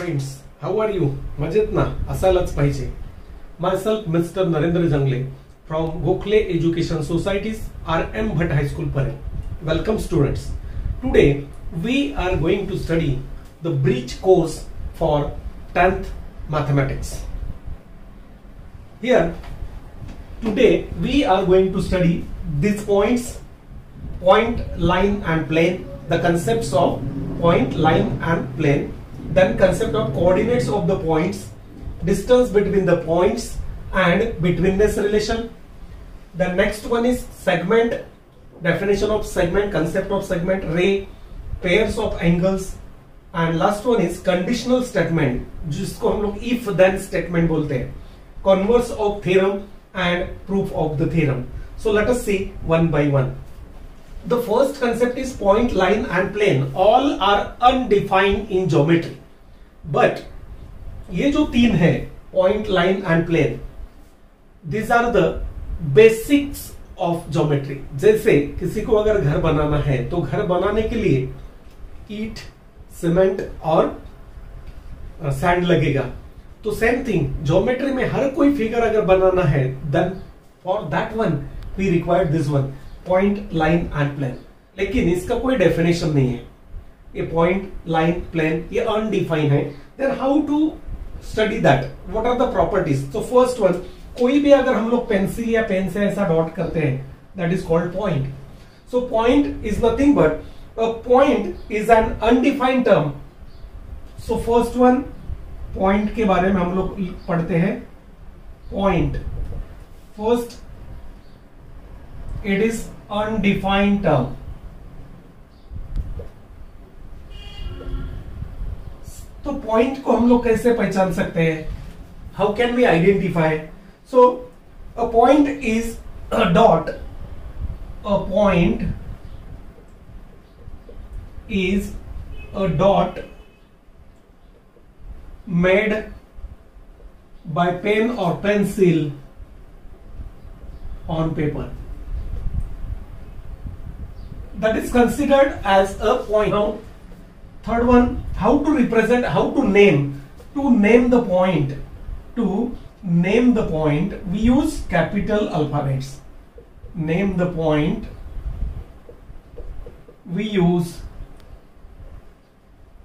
Friends, how are you? मजेत ना? असायलाच पाहिजे. Myself Mr. Narendra Jangle from Gokhale Education Society's R.M. Bhatt High School Pare. Welcome students. Today we are going to study the bridge course for 10th Mathematics. Here today we are going to study these points: point, line and plane, the concepts of point, line and plane, then concept of coordinates of the points, distance between the points and betweenness relation. The next one is segment, definition of segment, concept of segment, ray, pairs of angles, and last one is conditional statement, जिसको हम लोग if then statement बोलते हैं, converse of theorem and proof of the theorem. So let us see one by one. The first concept is point, line and plane. All are undefined in geometry, but ये जो तीन है, point, line and plane, this are the basics of geometry. जैसे किसी को अगर घर बनाना है तो घर बनाने के लिए ईंट, सीमेंट और सैंड लगेगा. तो सेम थिंग ज्योमेट्री में हर कोई फिगर अगर बनाना है, then for that one we required this one, point, line and plane. लेकिन इसका कोई डेफिनेशन नहीं है. ये पॉइंट, लाइन, प्लेन ये अनडिफाइंड है. Then how to study that, what are the properties? तो फर्स्ट वन, कोई भी अगर हम लोग पेंसिल या पेन से ऐसा डॉट करते हैं, that is called point. So point is nothing but a point is an undefined term. So first one, point के बारे में हम लोग पढ़ते हैं. Point first, it is undefined term. तो पॉइंट को हम लोग कैसे पहचान सकते हैं? How can we identify? So a point is a dot. A point is a dot made by pen और pencil on paper. That is considered as a point. Now, third one, how to represent, how to name. To name the point, we use capital alphabets. Name the point, we use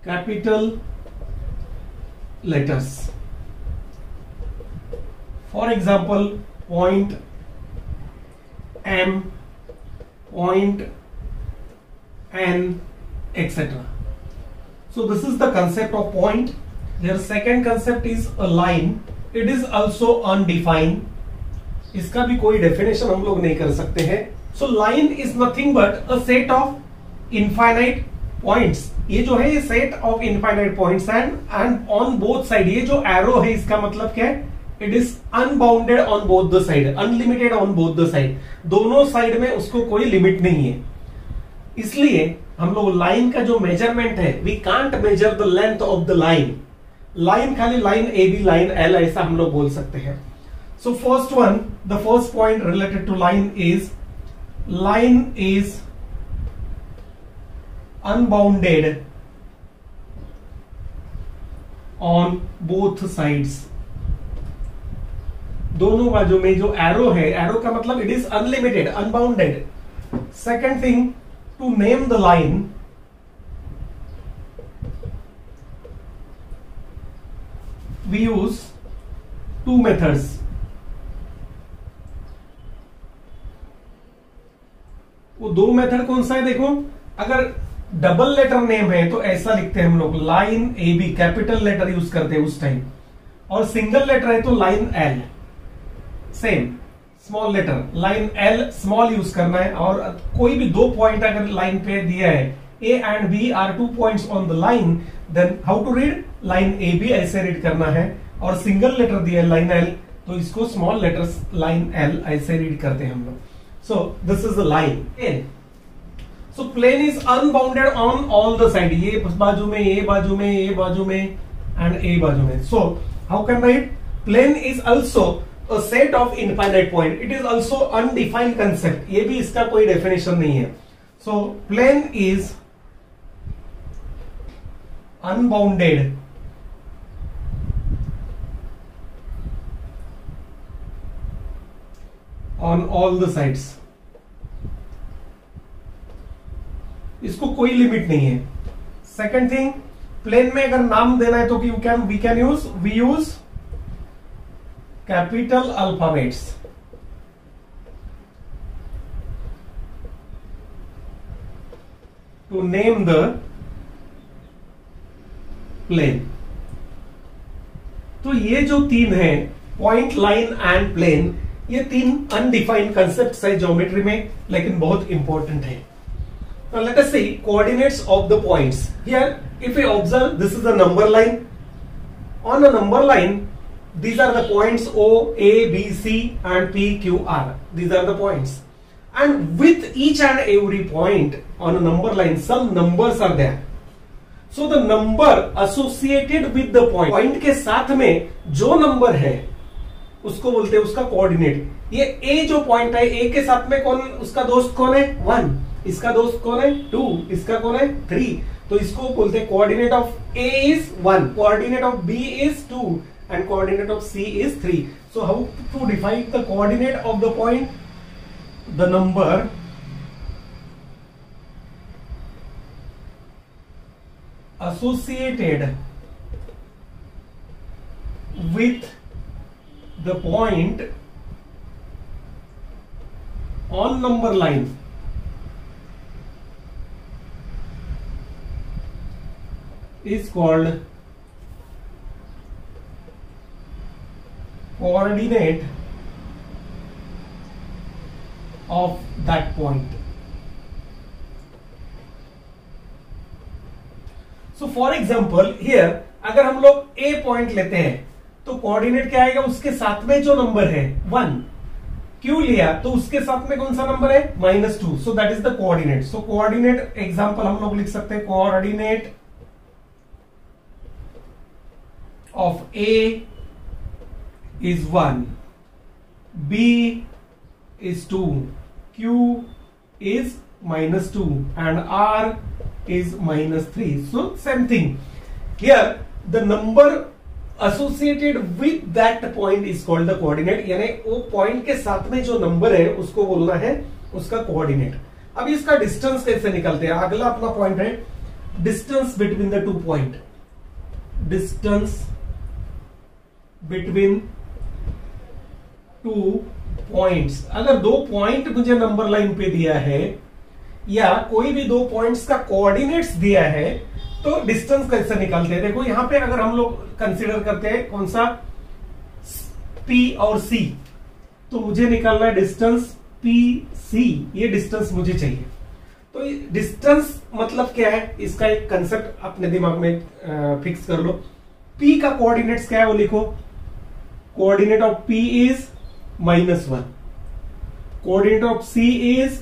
capital letters. For example, point M, point N, etc. So this is the concept of point. Their second concept is a line. It is also undefined. इसका भी कोई definition हम लोग नहीं कर सकते हैं. So line is nothing but a set of infinite points. ये जो है ये set of infinite points and on both side, ये जो arrow है इसका मतलब क्या है? It is unbounded on both the side, unlimited on both the side. दोनों साइड में उसको कोई लिमिट नहीं है. इसलिए हम लोग लाइन का जो मेजरमेंट है, we can't measure the length of the line. Line खाली line A B, line L ऐसा हम लोग बोल सकते हैं. So first one, the first point related to line is unbounded on both sides. दोनों बाजू में जो एरो है, एरो का मतलब it is unlimited, unbounded. Second thing, to name the line, we use two methods. वो दो मेथड कौन सा है? देखो, अगर डबल लेटर नेम है तो ऐसा लिखते हैं हम लोग, line A B, capital letter use करते हैं उस टाइम. और सिंगल लेटर है तो line L, same small letter, line L small use करना है. और कोई भी दो पॉइंट अगर लाइन पे दिया है, A and B are 2 points on the line, then how to read? Line A B ऐसे रीड करना है. और सिंगल लेटर दिया है लाइन एल, तो इसको स्मॉल लेटर्स लाइन एल ऐसे रीड करते हैं हम लोग. So this is the line. So plane is unbounded on all the side. ये बाजू में, ये बाजू में, ये बाजू में एंड ए बाजू में. So how can write? Plane is also a set of infinite point. It is also undefined concept. ये भी इसका कोई definition नहीं है. So plane is unbounded on all the sides. इसको कोई लिमिट नहीं है। सेकेंड थिंग, प्लेन में अगर नाम देना है तो we can use capital alphabets. To name the plane. तो ये जो तीन है, पॉइंट, लाइन एंड प्लेन, ये तीन अनडिफाइंड कंसेप्ट है ज्योमेट्री में, लेकिन बहुत इंपॉर्टेंट है। Now let us see coordinates of the points. Here, if we observe, this is a number line. On a number line, these are the points O, A, B, C, and P, Q, R. These are the points. And with each and every point on a number line, some numbers are there. So the number associated with the point के साथ में जो number है उसको बोलते हैं उसका coordinate. ये A जो पॉइंट है, A के साथ में कौन, उसका दोस्त कौन है? 1, इसका दोस्त कौन है? 2, इसका कौन है? 3। तो इसको बोलते हैं coordinate of A is 1, coordinate of B is 2 and coordinate of C is 3। So how to define the coordinate of the point? The number associated with the point on number line is called coordinate of that point. So for example here अगर हम लोग A point लेते हैं तो coordinate क्या आएगा? उसके साथ में जो नंबर है 1, Q लिया तो उसके साथ में कौन सा नंबर है? -2। So that is the coordinate. So coordinate example हम लोग लिख सकते हैं, coordinate of A is 1, B is 2, Q is -2 and R is -3. So same thing here, the number associated with that point is called the coordinate। यानी वो point के साथ में जो नंबर है उसको बोलना है उसका कोऑर्डिनेट। अब इसका डिस्टेंस कैसे निकलते हैं? अगला अपना पॉइंट है distance between the two point. Distance between two points. अगर दो पॉइंट मुझे नंबर लाइन पे दिया है या कोई भी दो पॉइंट्स का कोऑर्डिनेट्स दिया है तो डिस्टेंस कैसे निकालते हैं? देखो यहां पे अगर हम लोग कंसीडर करते हैं कौन सा, P और C, तो मुझे निकालना है डिस्टेंस PC। ये डिस्टेंस मुझे चाहिए। तो डिस्टेंस मतलब क्या है? इसका एक कंसेप्ट अपने दिमाग में फिक्स कर लो। P का कोऑर्डिनेट्स क्या है वो लिखो। Coordinate of P is -1, coordinate of C is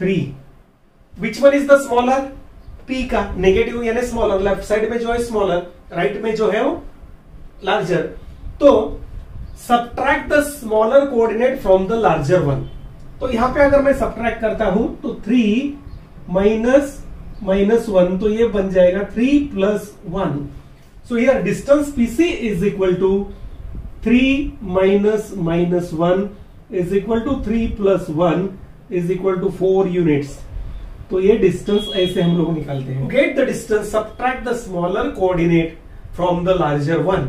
3। Which one is the smaller? P का नेगेटिव यानी स्मॉलर, लेफ्ट साइड में जो है स्मॉलर, राइट में जो है वो लार्जर। तो subtract the smaller coordinate from the larger one. तो यहां पे अगर मैं सब्ट्रैक्ट करता हूं तो 3 -1, तो ये बन जाएगा 3 + 1। So here distance PC is equal to 3 - -1 is equal to 3 + 1 is equal to 4 units. तो ये डिस्टेंस ऐसे हम लोग निकालते हैं। Get the distance, subtract the smaller coordinate from the larger one.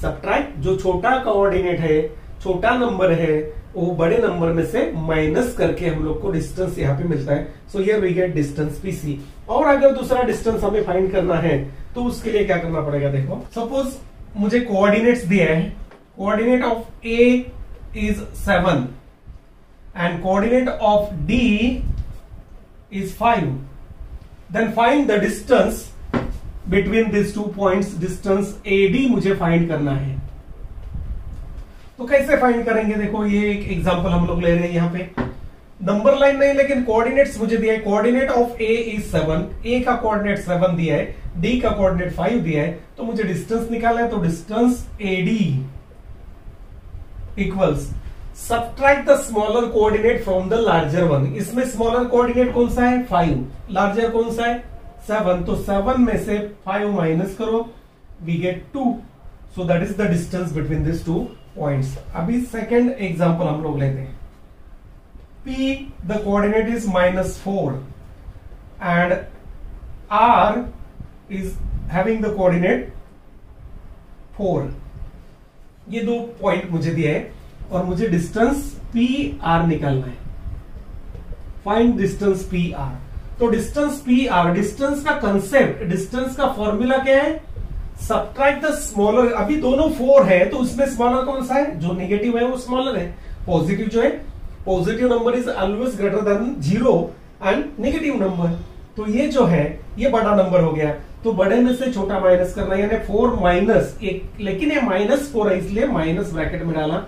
Subtract जो छोटा कोऑर्डिनेट है, छोटा नंबर है, वो बड़े नंबर में से माइनस करके हम लोग को डिस्टेंस यहाँ पे मिलता है। So here we get distance PC। और अगर दूसरा डिस्टेंस हमें फाइंड करना है तो उसके लिए क्या करना पड़ेगा? देखो सपोज मुझे कोऑर्डिनेट्स दिया है, coordinate of A is 7 and coordinate of D is 5. Then find the distance between these two points. Distance AD मुझे फाइंड करना है। तो कैसे फाइंड करेंगे? देखो ये एक एग्जांपल हम लोग ले रहे हैं। यहाँ पे नंबर लाइन नहीं लेकिन कोऑर्डिनेट्स मुझे दिया है। Coordinate of A is 7, A का कोऑर्डिनेट 7 दिया है, D का कोऑर्डिनेट 5 दिया है, तो मुझे डिस्टेंस निकालना है। तो distance AD equals subtract the smaller coordinate from the larger one. इसमें स्मॉलर कोऑर्डिनेट कौन सा है? 5, लार्जर कौन सा है? 7। तो 7 में से 5 माइनस करो, we get 2। So that is the distance between this two points. अभी सेकेंड एग्जांपल हम लोग लेते हैं। P the coordinate is -4 and R is having the coordinate 4। ये दो पॉइंट मुझे दिया है और मुझे डिस्टेंस पी आर निकालना है। Find distance P R. तो डिस्टेंस पी आर, डिस्टेंस का कंसेप्ट, डिस्टेंस का फॉर्मूला क्या है? Subtract the smaller. अभी दोनों 4 है तो उसमें स्मॉलर कौन सा है? जो नेगेटिव है वो स्मॉलर है। पॉजिटिव जो है, positive number is always greater than 0 and negative number. तो ये जो है ये बड़ा नंबर हो गया, तो बड़े में से छोटा माइनस करना है, यानी 4 माइनस एक, लेकिन ये -4 है इसलिए माइनस ब्रैकेट में डाला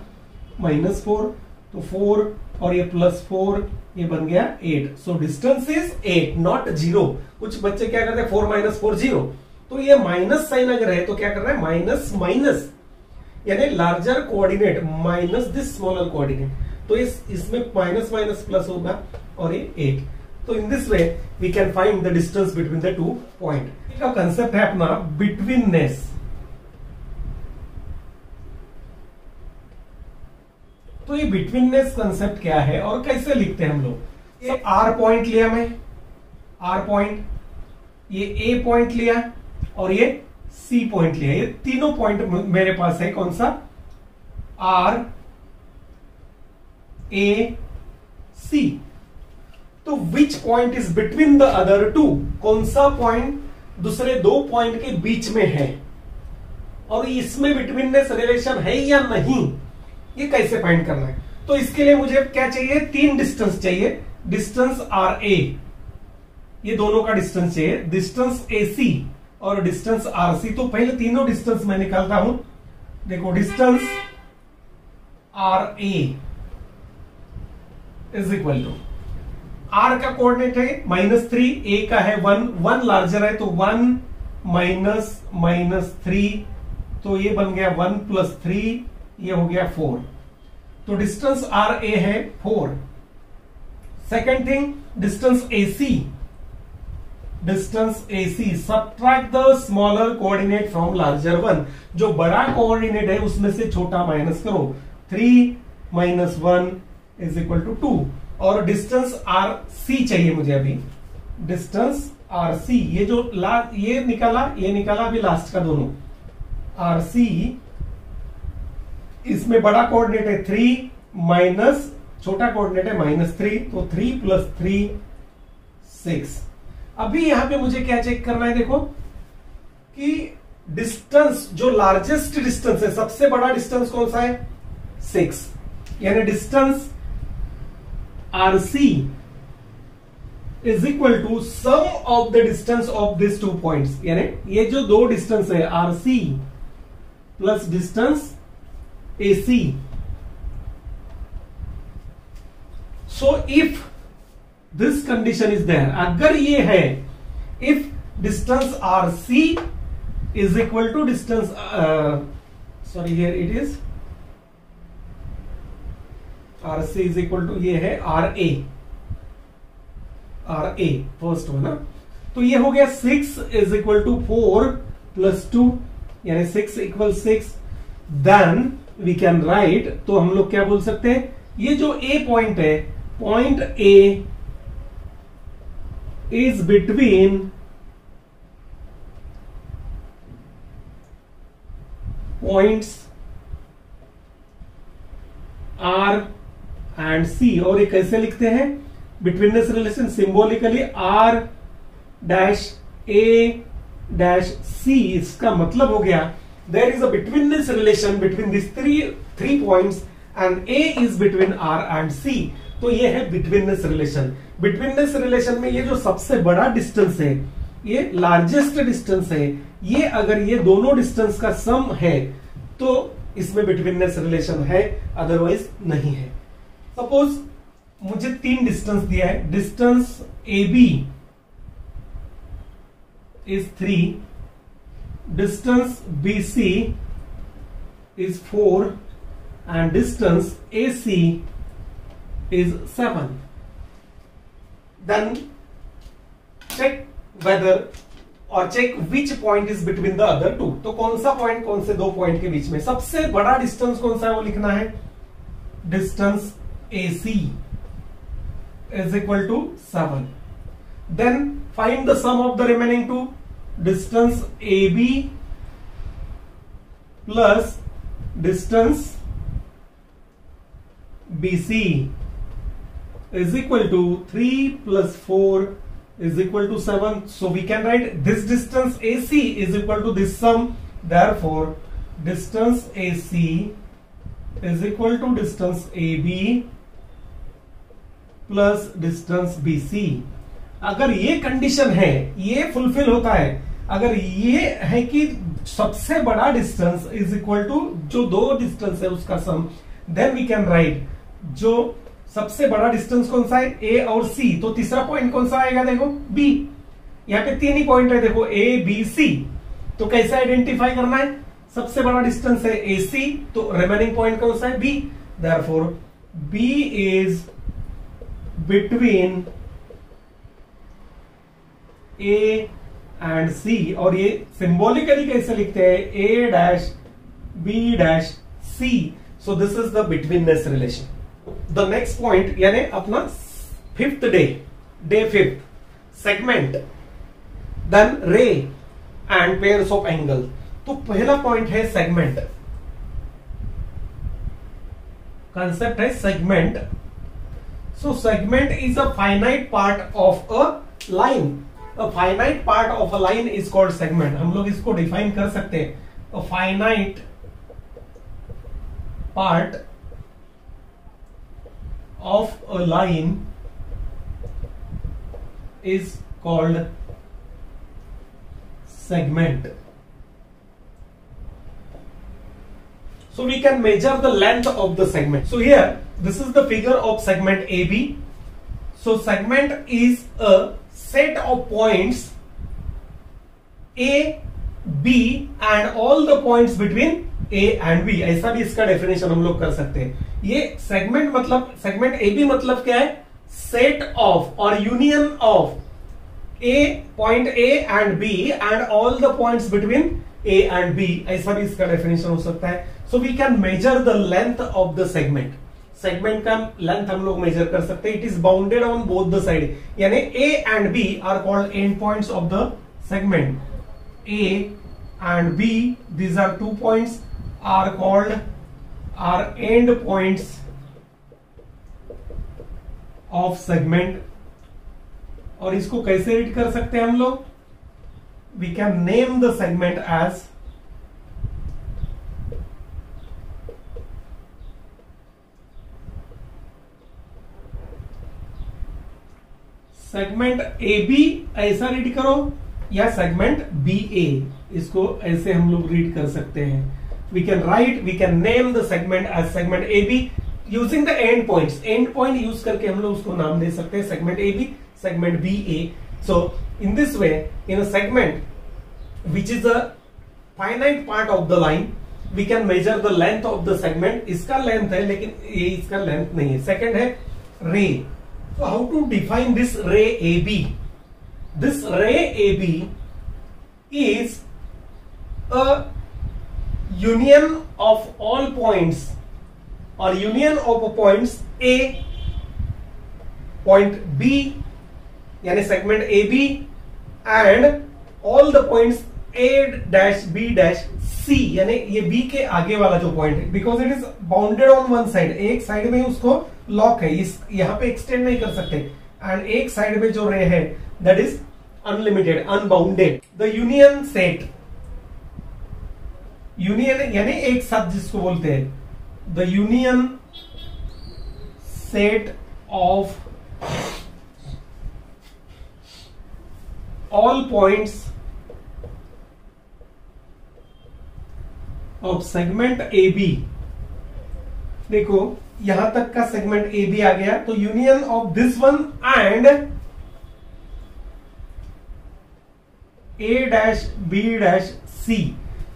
-4, तो 4 और ये +4, ये बन गया 8। So distance is 8 not 0। कुछ बच्चे क्या करते हैं 4 - 4 0, तो ये माइनस साइन अगर है तो क्या करना है? माइनस माइनस, यानी larger coordinate minus this smaller coordinate. तो इसमें माइनस माइनस प्लस होगा और ये 8। तो in this way we can find the distance between the 2 point. का कंसेप्ट है अपना बिटवीननेस। तो ये बिटवीननेस कंसेप्ट क्या है और कैसे लिखते हैं हम लोग? ये आर पॉइंट लिया मैं, आर पॉइंट, ये ए पॉइंट लिया और ये सी पॉइंट लिया। ये तीनों पॉइंट मेरे पास है। कौन सा? R, A, C. तो which point is between the other two? कौन सा पॉइंट दूसरे दो पॉइंट के बीच में है और इसमें बिटवीननेस रिलेशन है या नहीं, ये कैसे फाइंड करना है? तो इसके लिए मुझे क्या चाहिए? 3 डिस्टेंस चाहिए। डिस्टेंस आर ए, ये दोनों का डिस्टेंस चाहिए, डिस्टेंस ए सी और डिस्टेंस आर सी। तो पहले तीनों डिस्टेंस मैं निकालता हूं। देखो, distance R A is equal to, R का कोऑर्डिनेट है -3, ए का है 1, 1 लार्जर है तो 1 - -3, तो ये बन गया 1 + 3, ये हो गया 4। तो डिस्टेंस आर ए है 4। Second thing, distance A C, distance A C, subtract the smaller coordinate from larger one. जो बड़ा कोऑर्डिनेट है उसमें से छोटा माइनस करो। 3 - 1 = 2। और डिस्टेंस आर सी चाहिए मुझे अभी। डिस्टेंस आर सी, ये जो ये निकाला अभी लास्ट का दोनों। आर सी, इसमें बड़ा कोऑर्डिनेट है 3 माइनस छोटा कोऑर्डिनेट है -3, तो 3 + 3 6। अभी यहां पे मुझे क्या चेक करना है? देखो कि डिस्टेंस, जो लार्जेस्ट डिस्टेंस है, सबसे बड़ा डिस्टेंस कौन सा है? 6। यानी distance R C is equal to sum of the distance of this 2 points. यानी ये जो दो डिस्टेंस है R C plus distance A C. So if this condition is there, अगर ये है, if distance R C is equal to distance, sorry here it is R C is equal to, ये है आर ए, फर्स्ट वन ना। तो ये हो गया 6 इज इक्वल टू 4 + 2, यानी 6 = 6। देन वी कैन राइट, तो हम लोग क्या बोल सकते हैं? ये जो ए पॉइंट है, point A is between points R and C. और ये कैसे लिखते हैं? Betweenness relation symbolically R-A-C। इसका मतलब हो गया there is a betweenness relation between this three points and A is between R and C। तो ये है बिटवीननेस रिलेशन। बिटवीननेस रिलेशन में ये जो सबसे बड़ा डिस्टेंस है, ये लार्जेस्ट डिस्टेंस है, ये अगर ये दोनों डिस्टेंस का सम है तो इसमें बिटवीननेस रिलेशन है, अदरवाइज नहीं है। सपोज मुझे 3 डिस्टेंस दिया है। Distance A B is 3, distance B C is 4 and distance A C is 7। Then check whether और check which point is between the other two. तो कौन सा पॉइंट कौन से दो पॉइंट के बीच में सबसे बड़ा डिस्टेंस कौन सा है वो लिखना है। Distance AC is equal to 7. Then find the sum of the remaining two. Distance AB plus distance BC is equal to 3 plus 4 is equal to 7. So we can write this distance AC is equal to this sum. Therefore, distance AC is equal to distance AB plus distance BC। अगर ये condition है, ये fulfil होता है, अगर ये है कि सबसे बड़ा डिस्टेंस इज इक्वल टू जो दो डिस्टेंस है उसका सम, देन वी कैन राइट जो सबसे बड़ा डिस्टेंस कौन सा है A और C। तो तीसरा पॉइंट कौन सा आएगा देखो B। यहाँ पे तीन ही पॉइंट है देखो A B C। तो कैसे आइडेंटिफाई करना है, सबसे बड़ा डिस्टेंस है AC तो रिमेनिंग पॉइंट कौन सा है B। Therefore B is between A and C। और ये सिंबॉलिकली कैसे लिखते हैं A dash B dash C। So this is the betweenness relation. The next point यानी अपना fifth day fifth segment, then ray and pairs of angle. तो पहला पॉइंट है सेगमेंट, कंसेप्ट है segment. So segment is a finite part of a line. A finite part of a line is called segment. हम लोग इसको define कर सकते हैं। A finite part of a line is called segment. So we can measure the length of the segment. So here this is the figure of segment AB. So segment is a set of points A, B and all the points between A and B. ऐसा भी इसका definition हम लोग कर सकते हैं। ये segment मतलब सेगमेंट AB मतलब क्या है, सेट ऑफ और union of A point A and B and all the points between A and B। ऐसा भी इसका डेफिनेशन हो सकता है। So we can measure the length of the segment. Segment का लेंथ हम लोग मेजर कर सकते हैं। It is bounded on both the side, यानी A and B are called end points of the segment. A and B, these are 2 points, are called are end points of segment। और इसको कैसे read कर सकते हैं हम लोग, we can name the segment as segment AB ऐसा read करो या सेगमेंट BA, इसको ऐसे हम लोग रीड कर सकते हैं। We can name the segment as segment AB using the end points. End point use करके हम लोग उसको नाम दे सकते हैं segment AB, segment BA। So in this way, in a segment which is a finite part of the line, we can measure the length of the segment. इसका length है लेकिन ये इसका लेंथ नहीं है। सेकेंड है रे। So how to define this ray AB? This ray AB is a union of all points or union of points A, point B, यानी segment AB and all the points A dash B dash C, यानी ये B के आगे वाला जो point है, because it is bounded on one side, एक side में उसको लॉक है, इस यहाँ पे एक्सटेंड नहीं कर सकते, एंड एक साइड में जो रे है that is unlimited, unbounded. The union set, union यानी एक साथ जिसको बोलते हैं, the union set of all points of segment AB। देखो यहां तक का सेगमेंट AB आ गया, तो union of this one and A dash B dash C,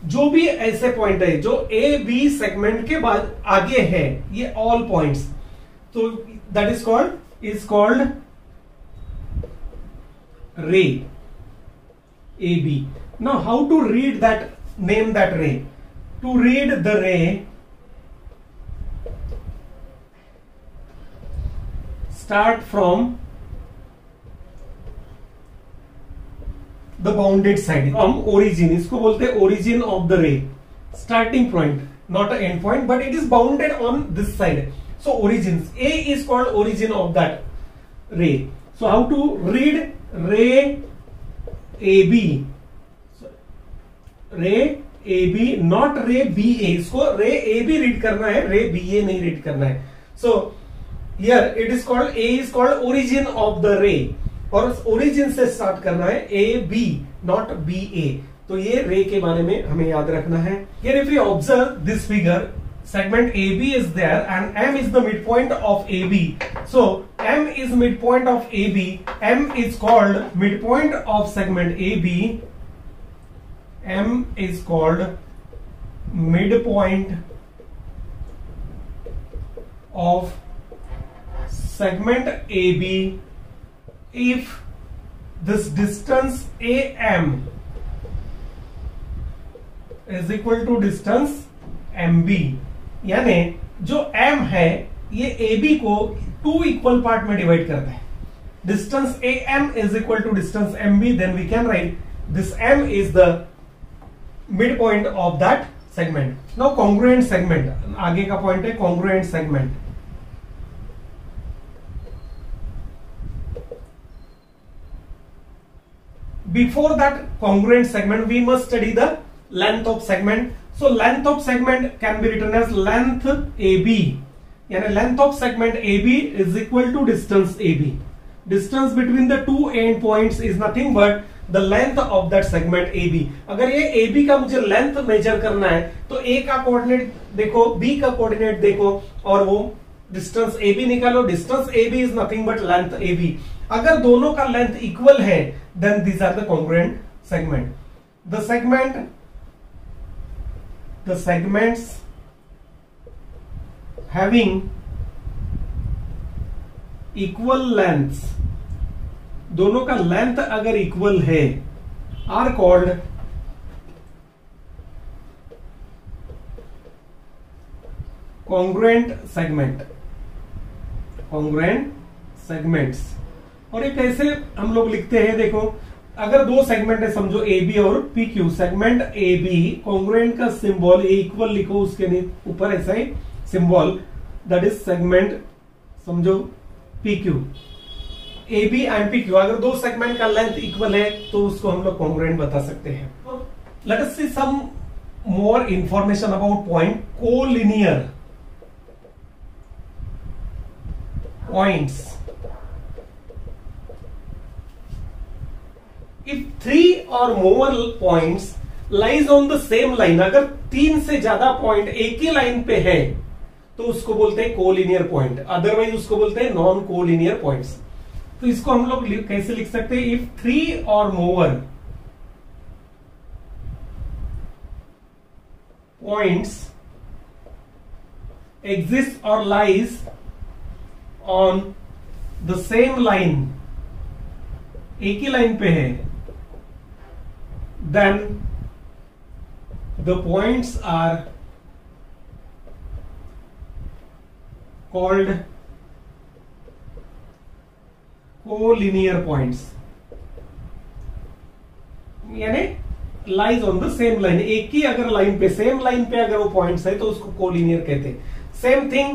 जो भी ऐसे पॉइंट है जो AB सेगमेंट के बाद आगे है, ये ऑल पॉइंट्स, तो दैट इज कॉल्ड रे। AB. Now how to read that, name that ray? To read the ray, start from the bounded side, from origin. इसको बोलते हैं origin of the ray, starting point, not an end point, but it is bounded on this side. So origins, A is called origin of that ray. So how to read ray AB? रे AB, not रे BA. इसको रे AB read करना है, रे BA नहीं read करना है. So here it is called, A is called origin of the रे, और ओरिजिन से स्टार्ट करना है AB, नॉट BA. तो ये रे के बारे में हमें याद रखना है. Here if you observe this figure, segment AB is there and M is the midpoint of AB. So M is midpoint of AB. M is called midpoint of segment AB. M is called midpoint of segment AB if this distance AM is equal to distance MB. यानी जो M है ये AB को 2 equal part में divide करता है. Distance AM is equal to distance MB, then we can write this M is the midpoint of that segment. Now congruent segment, आगे का पॉइंट है congruent segment. Before that congruent segment we must study the length of segment. So length of segment can be written as length AB. यानी length of segment AB is equal to distance AB. Distance between the two end points is nothing but the length of that segment AB. अगर ये AB का मुझे length measure करना है तो A का coordinate देखो, B का कोऑर्डिनेट देखो, और वो distance AB निकालो. Distance AB is nothing but length AB. अगर दोनों का length equal है then these are the congruent segment. The segments having equal lengths, दोनों का लेंथ अगर इक्वल है, are called congruent segment. Congruent segments. और ये कैसे हम लोग लिखते हैं, देखो अगर दो सेगमेंट है समझो AB और PQ, सेगमेंट AB कॉन्ग्रुएंट का सिंबल इक्वल लिखो, उसके ऊपर ऐसा ही सिंबल, दैट इज सेगमेंट समझो PQ. AB एंड PQ, अगर दो सेगमेंट का लेंथ इक्वल है तो उसको हम लोग कॉन्ग्रुएंट बता सकते हैं. Let us see some more information about point. Collinear points, if 3 or more points lies on the same line, अगर 3 से ज्यादा पॉइंट एक ही लाइन पे है तो उसको बोलते हैं कोलिनियर पॉइंट, अदरवाइज उसको बोलते हैं नॉन कोलिनियर पॉइंट्स. तो इसको हम लोग कैसे लिख सकते हैं, if 3 or more points exist or lies on the same line, एक ही लाइन पे है, then the points are called collinear points. यानी lies on the same line, एक ही अगर लाइन पे, सेम लाइन पे अगर वो पॉइंट्स है तो उसको कोलिनियर कहते हैं. Same thing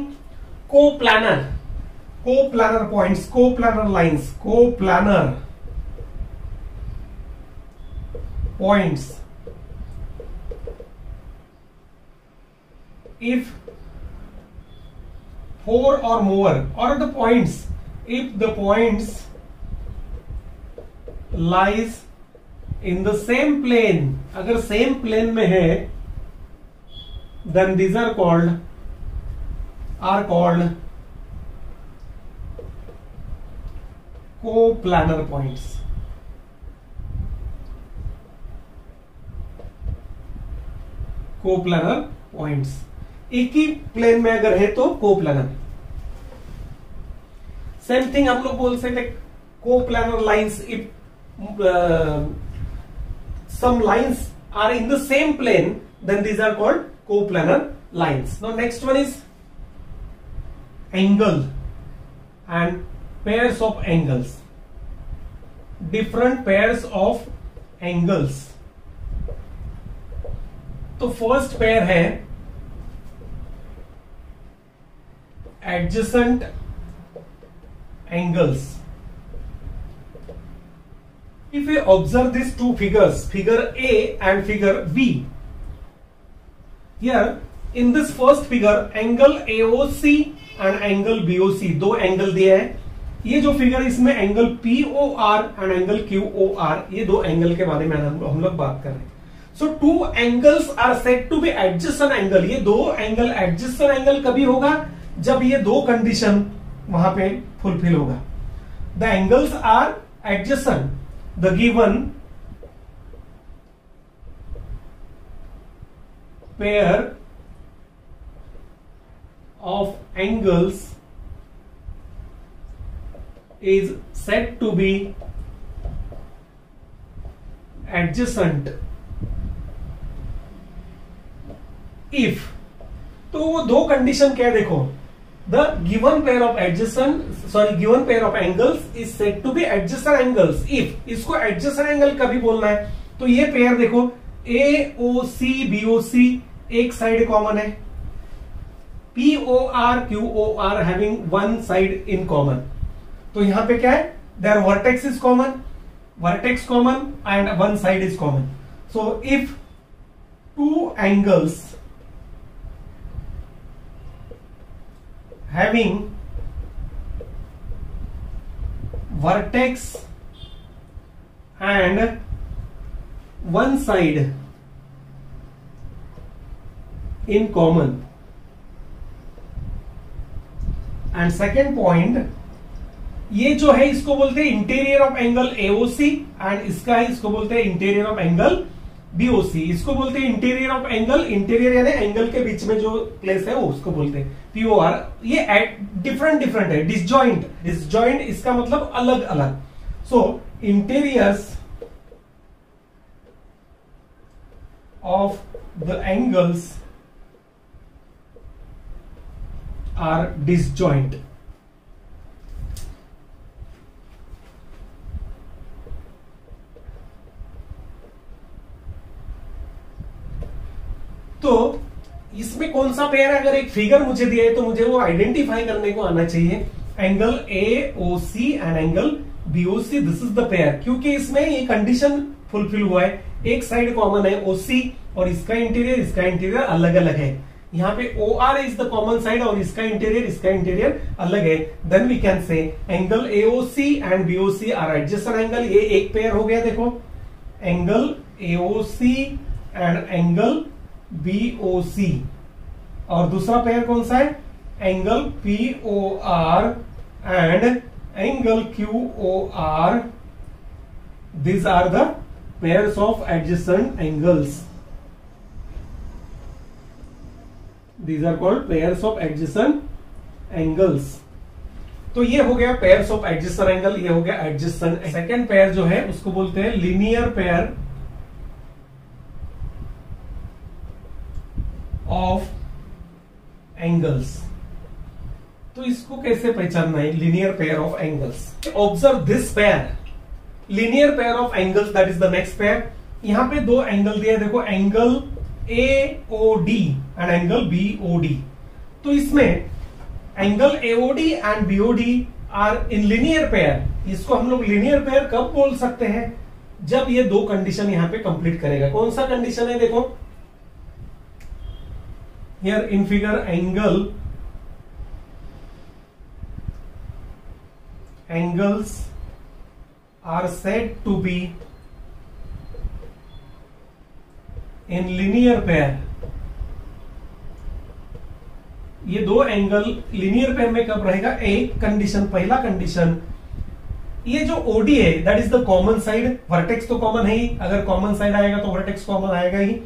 coplanar, coplanar points, coplanar lines, coplanar points if 4 or more, or the points, if the points lies in the same plane, अगर same plane में है, then these are called coplanar points. Coplanar points, एक ही plane में अगर है तो coplanar. Same thing हम लोग बोल सकते coplanar lines if some lines are in the same plane, then these are called coplanar lines. Now next one is angle and pairs of angles. Different pairs of angles. तो first pair है adjacent angles. If we observe these two figures, figure A and figure B, here in this first figure angle AOC and angle BOC, दो angle दिए हैं. ये जो figure इसमें angle POR and angle QOR, ये दो angle के बारे में हम लोग बात कर रहे हैं. So two angles are said to be adjacent angle. ये दो एंगल adjacent angle कभी होगा जब ये दो कंडीशन वहां पे फुलफिल होगा. The angles are adjacent. The given pair of angles is said to be adjacent if. तो वो दो कंडीशन क्या है देखो. The given pair of given pair of angles is said to be adjacent angles if. इसको adjacent angle कभी बोलना है तो ये पेयर देखो AOC BOC एक साइड कॉमन है, POR QOR having one side in common. तो यहां पे क्या है, their vertex is common and one side is common. So if two angles having vertex and one side in common, and second point, ये जो है इसको बोलते हैं interior of angle AOC and इसका है इसको बोलते हैं इंटीरियर ऑफ एंगल BOC. इसको बोलते हैं इंटीरियर ऑफ एंगल, इंटीरियर यानी एंगल के बीच में जो प्लेस है वो उसको बोलते हैं POR. ये डिफरेंट है. डिसजॉइंट इसका मतलब अलग अलग. So interiors of the angles are disjoint. तो इसमें कौन सा पेयर है, अगर एक फिगर मुझे दिया है तो मुझे वो आइडेंटिफाई करने को आना चाहिए. Angle AOC and angle BOC, this is the pair. क्योंकि इसमें ये कंडीशन फुलफिल हुआ है, एक साइड कॉमन है OC और इसका इंटीरियर अलग अलग है. यहाँ पे OR is the common side और इसका इंटीरियर अलग है. Then we can say angle AOC and BOC are adjacent angle. ये एक पेयर हो गया देखो, angle AOC and angle BOC. और दूसरा पेयर कौन सा है, angle POR and angle QOR. These are the pairs of adjacent angles. These are called pairs of adjacent angles. तो ये हो गया pairs of adjacent angle, ये हो गया adjacent. सेकेंड पेयर जो है उसको बोलते हैं linear pair of angles. तो इसको कैसे पहचानना है, linear pair of angles. Observe this pair, linear pair of angles, that is the next pair. यहां पे दो एंगल दिए देखो, angle AOD and angle BOD. तो इसमें angle AOD and BOD are in linear pair. इसको हम लोग linear pair कब बोल सकते हैं, जब ये दो कंडीशन यहां पे कंप्लीट करेगा. कौन सा कंडीशन है देखो, here in figure angles are said to be in linear pair. ये दो एंगल linear pair में कब रहेगा, एक कंडीशन, पहला कंडीशन, ये जो OD है that is the common side. Vertex तो कॉमन है ही, अगर कॉमन साइड आएगा तो वर्टेक्स कॉमन आएगा ही.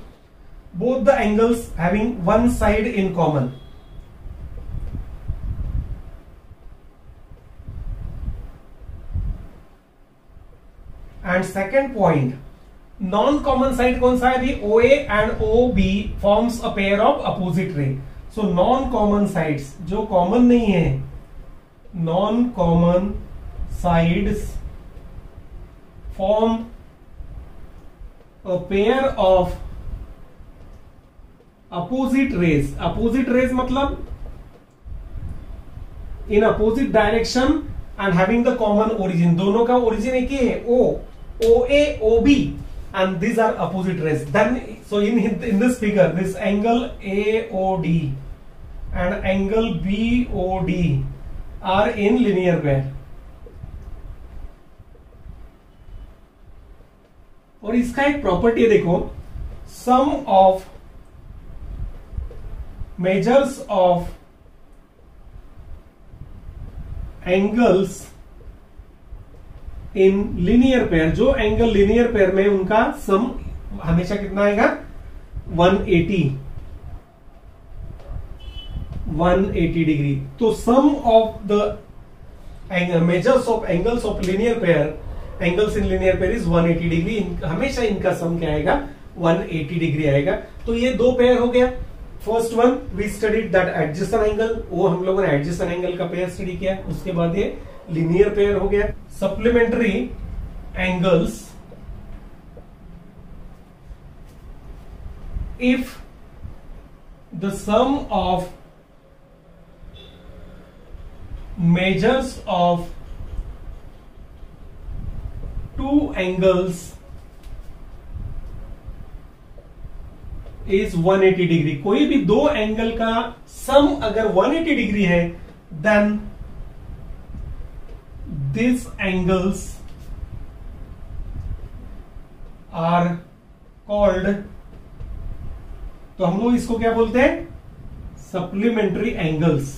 Both the angles having one side in common. And second point, non common side कौन सा है अभी? OA and OB forms a pair of opposite ray. So non common sides, जो कॉमन नहीं है, non common sides form a pair of opposite rays. Opposite rays मतलब in opposite direction and having the common origin. दोनों का origin एक ही है, OA OB, and these are opposite rays. Then so in this figure, this angle AOD and angle BOD are in linear pair. और इसका एक property देखो, sum of measures of angles in linear pair. जो angle linear pair में उनका sum हमेशा कितना आएगा? 180 डिग्री. तो sum of the measures of angles of linear pair, angles in linear pair is 180 degree. हमेशा इनका सम क्या आएगा? 180 डिग्री आएगा. तो ये दो पेयर हो गया. First one we studied that adjacent angle, वो हम लोगों ने एडजेसेंट एंगल का पेयर स्टडी किया. उसके बाद ये लीनियर पेयर हो गया. Supplementary angles, if the sum of measures of two angles is 180 degree. कोई भी दो एंगल का सम अगर 180 डिग्री है, then these angles are called, तो हम लोग इसको क्या बोलते हैं? Supplementary angles.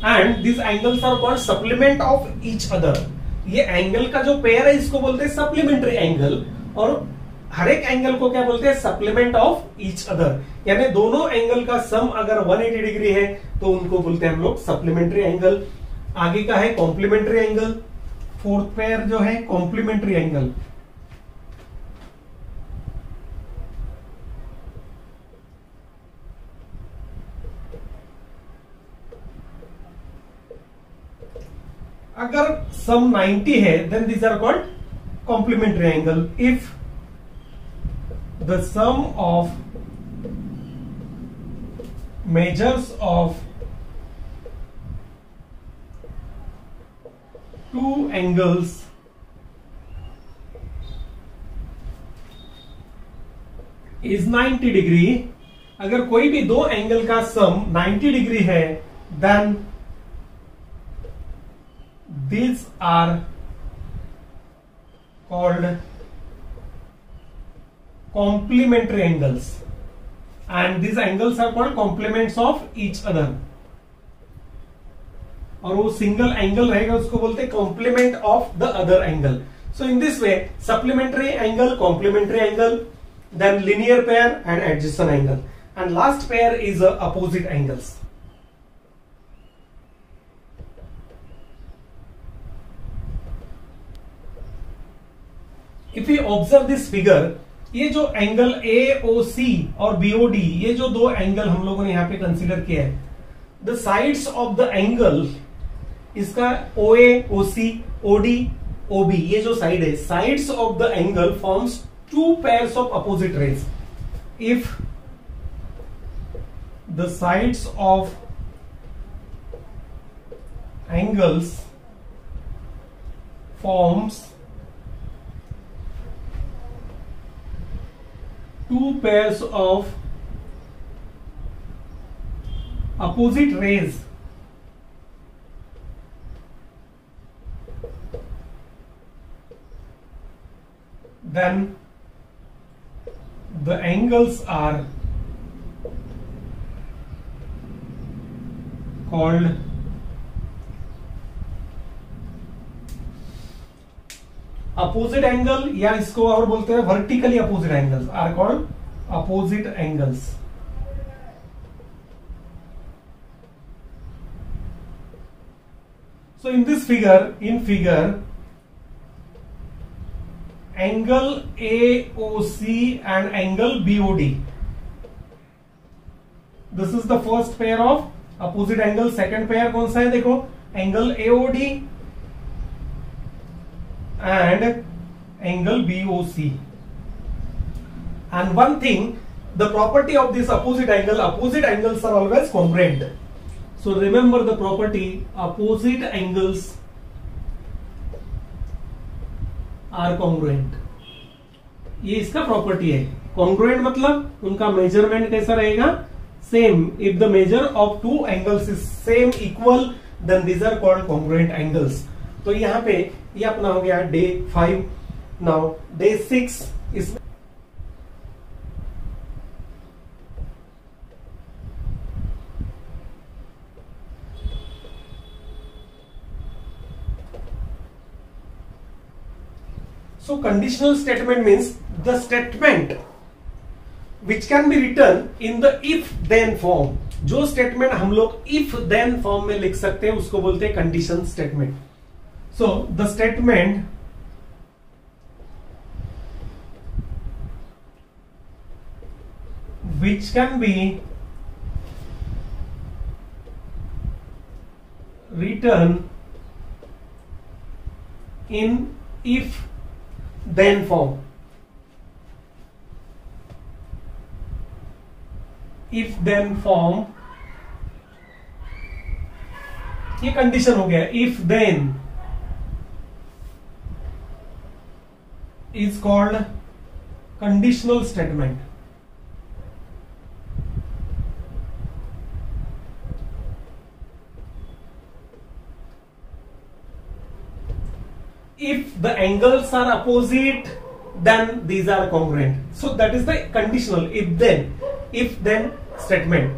And this angles are called supplement of each other. ये एंगल का जो पेयर है इसको बोलते हैं सप्लीमेंट्री एंगल, और हर एक एंगल को क्या बोलते हैं? Supplement of each other. यानी दोनों एंगल का सम अगर 180 डिग्री है तो उनको बोलते हैं हम लोग सप्लीमेंट्री एंगल. आगे का है कॉम्प्लीमेंट्री एंगल. फोर्थ पेयर जो है कॉम्प्लीमेंट्री एंगल. अगर सम 90 है, then these are called complementary angle. If the sum of measures of two angles is 90 degree, अगर कोई भी दो एंगल का सम 90 डिग्री है, then these are called complementary angles, and these angles are called complements of each other. और वो single angle रहेगा उसको बोलते हैं complement of the other angle. So in this way supplementary angle, complementary angle, then linear pair and adjacent angle, and last pair is opposite angles. If you observe this figure, ये जो angle AOC और BOD, ये जो दो angle हम लोगों ने यहां पे कंसीडर किया है, the sides of the angle, इसका OA, OC, OD, OB, ये जो साइड है, sides of the angle forms two pairs of opposite raise. If the sides of angles forms two pairs of opposite rays, then the angles are called opposite angle, या इसको और बोलते हैं vertically opposite angles, are called opposite angles. So in this figure, angle AOC and angle BOD. This is the first pair of opposite angle. Second pair कौन सा है देखो, angle AOD and angle BOC. And one thing, the property of this opposite angles are always congruent. So remember the property, opposite angles are congruent. ये इसका property है. congruent मतलब उनका measurement कैसा रहेगा, same. If the measure of two angles is same equal, then these are called congruent angles. तो यहाँ पे ये अपना हो गया डे 5. नाउ डे 6 इस So conditional statement means the statement which can be written in the if then form. जो statement हम लोग if then फॉर्म में लिख सकते हैं उसको बोलते हैं condition statement. So the statement which can be written in if then form. if then form, ये कंडीशन हो गया. if then is called conditional statement. If the angles are opposite, then these are congruent. So that is the conditional if then statement.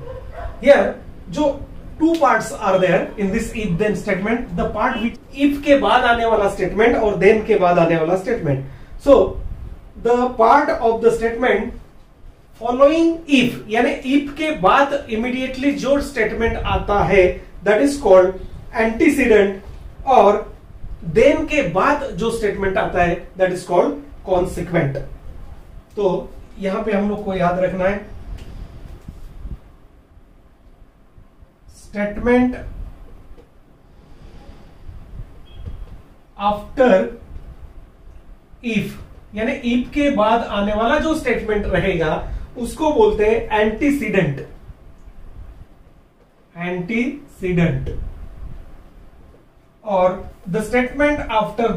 Here जो two parts are there in this if then statement. The part which if के बाद आने वाला statement और then के बाद आने वाला statement. So the part of the statement following if, यानी if के बाद immediately जो statement आता है, that is called antecedent, और then के बाद जो statement आता है that is called consequent. तो यहां पे हम लोग को याद रखना है स्टेटमेंट आफ्टर इफ, यानी इफ के बाद आने वाला जो स्टेटमेंट रहेगा उसको बोलते हैं एंटीसीडेंट. और द स्टेटमेंट आफ्टर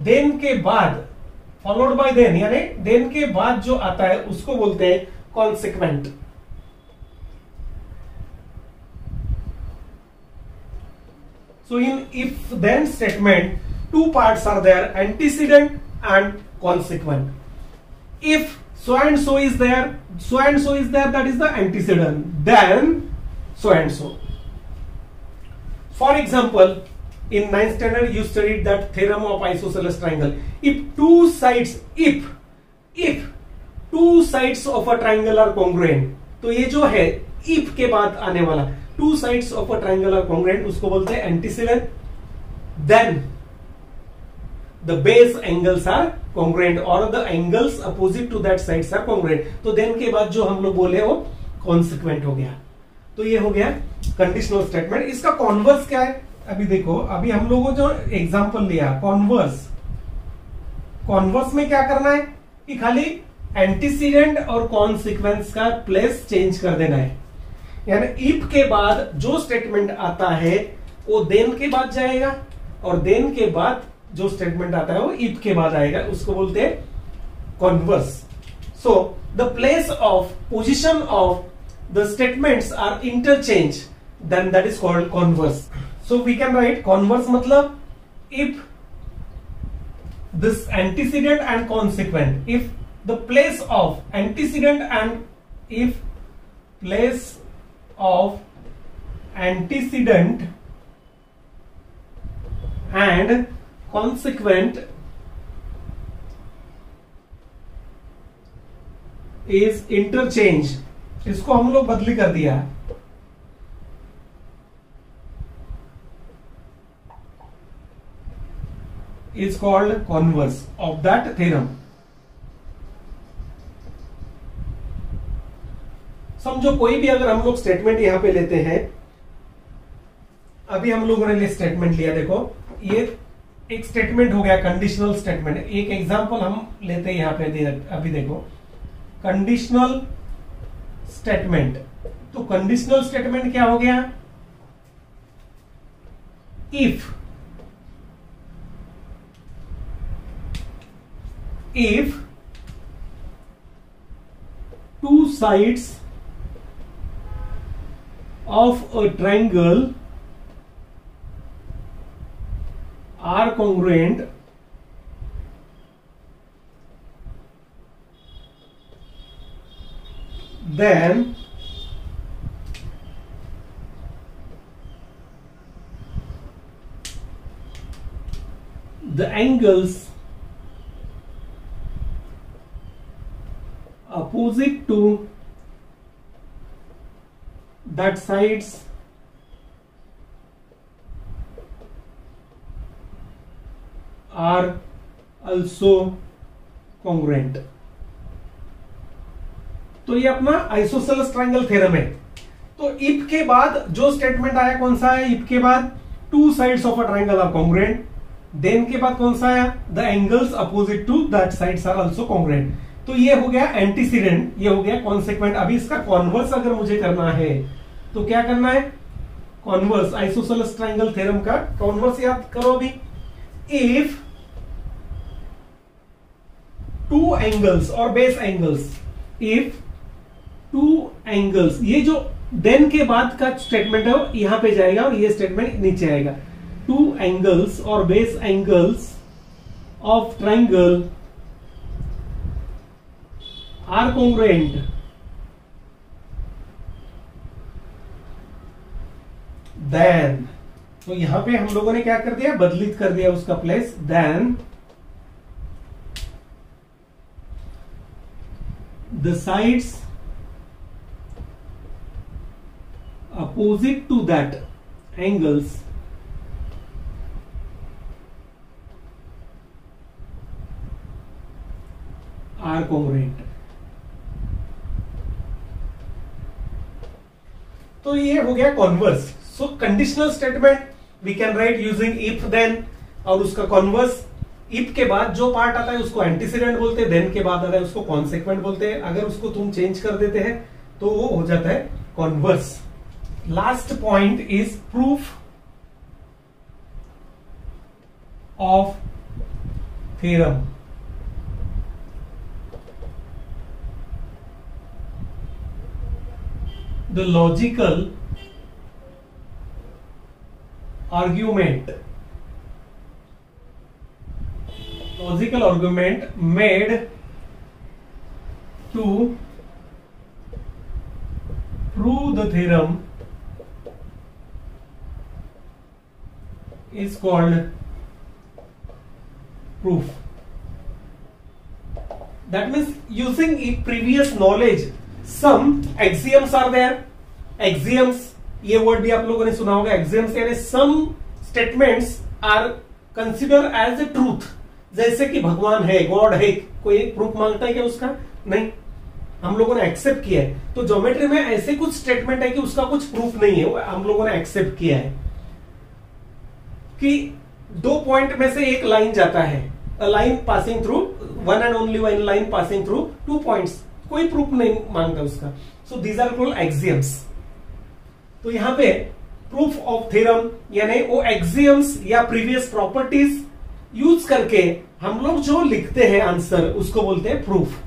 देन के बाद फॉलोड बाय देन, यानी देन के बाद जो आता है उसको बोलते हैं consequent. So in if then statement, two parts are there, antecedent and consequent. If so and so is there, that is the antecedent, then so and so. For example, in 9th standard you studied that theorem of isosceles triangle. If two sides of a triangle are congruent, तो ये जो है if के बाद आने वाला two sides of a triangle are congruent, उसको बोलते हैं antecedent. Then the base angles are congruent or the angles opposite to that sides are congruent. तो then के बाद जो हम लोग बोले वो consequent हो गया. तो ये हो गया कंडीशनल स्टेटमेंट. इसका कॉन्वर्स क्या है अभी देखो. अभी हम लोगों जो एग्जांपल लिया कॉन्वर्स में क्या करना है कि खाली एंटीसीडेंट और कॉन्सिक्वेंस का प्लेस चेंज कर देना है. यानी इफ के बाद जो स्टेटमेंट आता है वो देन के बाद जाएगा और देन के बाद जो स्टेटमेंट आता है वो इफ के बाद आएगा, उसको बोलते हैं converse. So the place of position of the statements are interchange, then that is called converse. So we can write converse मतलब if this antecedent and consequent, if the place of antecedent and if place of antecedent and consequent is interchange. इसको हम लोग बदली कर दिया. is called converse of that theorem. समझो कोई भी अगर हम लोग स्टेटमेंट यहां पे लेते हैं, अभी हम लोगों ने स्टेटमेंट लिया, देखो ये एक स्टेटमेंट हो गया, कंडीशनल स्टेटमेंट। एक एग्जांपल हम लेते हैं यहां पे, अभी देखो कंडीशनल स्टेटमेंट। तो कंडीशनल स्टेटमेंट क्या हो गया? if two sides of a triangle are congruent, then the angles opposite to that sides are also congruent. तो ये अपना आइसोसेलेस ट्रायंगल थ्योरम है। तो इफ के बाद जो स्टेटमेंट आया कौन सा है? इफ के बाद two sides of a triangle are congruent, then के बाद कौन सा आया? The angles opposite to that sides are also congruent. तो ये हो गया एंटीसीडेंट, ये हो गया कॉन्सिक्वेंट। अभी इसका कॉन्वर्स अगर मुझे करना है तो क्या करना है? कॉन्वर्स, आइसोसेलेस ट्रायंगल थ्योरम का कॉन्वर्स याद करो अभी। इफ टू एंगल्स और base angles, if two angles, ये जो देन के बाद का स्टेटमेंट है यहां पे जाएगा और ये स्टेटमेंट नीचे आएगा। टू एंगल्स और base angles of triangle are congruent, then, तो यहां पे हम लोगों ने क्या कर दिया? बदलित कर दिया उसका place. Then the sides opposite to that angles are congruent। तो ये हो गया converse. So conditional statement we can write using if then, और उसका कॉन्वर्स इफ के बाद जो पार्ट आता है उसको एंटीसीडेंट बोलते हैं, देन के बाद आता है उसको कॉन्सिक्वेंट बोलते हैं। अगर उसको तुम चेंज कर देते हैं तो वो हो जाता है converse. Last point is proof of theorem. The logical argument made to prove the theorem is called proof. That means using previous knowledge, some axioms are there. Axioms, ये वर्ड भी आप लोगों ने सुना होगा। axioms यानी some statements are considered as a truth। जैसे कि भगवान है, गॉड है, कोई प्रूफ मांगता है क्या उसका? नहीं, हम लोगों ने एक्सेप्ट किया है। तो ज्योमेट्री में ऐसे कुछ स्टेटमेंट है कि उसका कुछ प्रूफ नहीं है, हम लोगों ने एक्सेप्ट किया है। कि दो पॉइंट में से एक लाइन जाता है, line passing through, one and only one line passing through two points, कोई प्रूफ नहीं मांगता उसका। So these are called axioms. तो यहां पे प्रूफ ऑफ थ्योरम यानी वो एक्सियम्स या प्रीवियस प्रॉपर्टीज यूज करके हम लोग जो लिखते हैं आंसर, उसको बोलते हैं proof.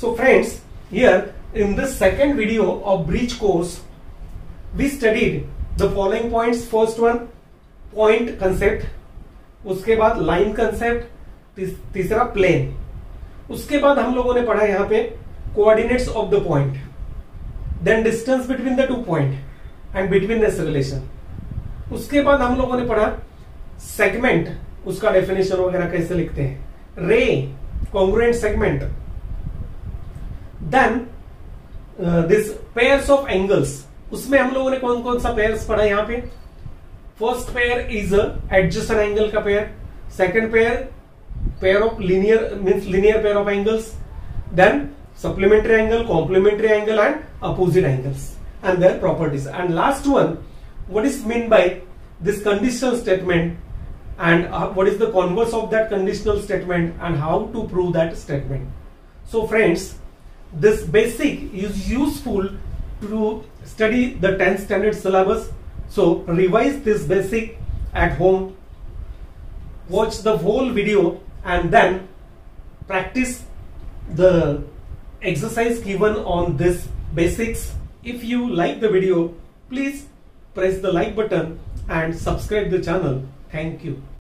So friends, here in this second video of bridge course we studied the following points. First one, point concept, उसके बाद लाइन कंसेप्ट, तीसरा प्लेन। उसके बाद हम लोगों ने पढ़ा यहां पे coordinates of the point, then distance between the two point and betweenness relation. उसके बाद हम लोगों ने पढ़ा सेगमेंट, उसका डेफिनेशन वगैरह कैसे लिखते हैं, ray, congruent segment, then this pairs of angles. उसमें हम लोगों ने कौन कौन सा पेयर्स पढ़ा यहां पे? First pair is adjacent angle का pair, second pair of linear means linear pair of angles, then supplementary angle, complementary angle and opposite angles and their properties. And last one, what is meant by this conditional statement and what is the converse of that conditional statement and how to prove that statement. So friends, this basic is useful to study the 10th standard syllabus. So revise this basic at home, watch the whole video and then practice the exercise given on this basics. If you like the video, please press the like button and subscribe the channel. Thank you.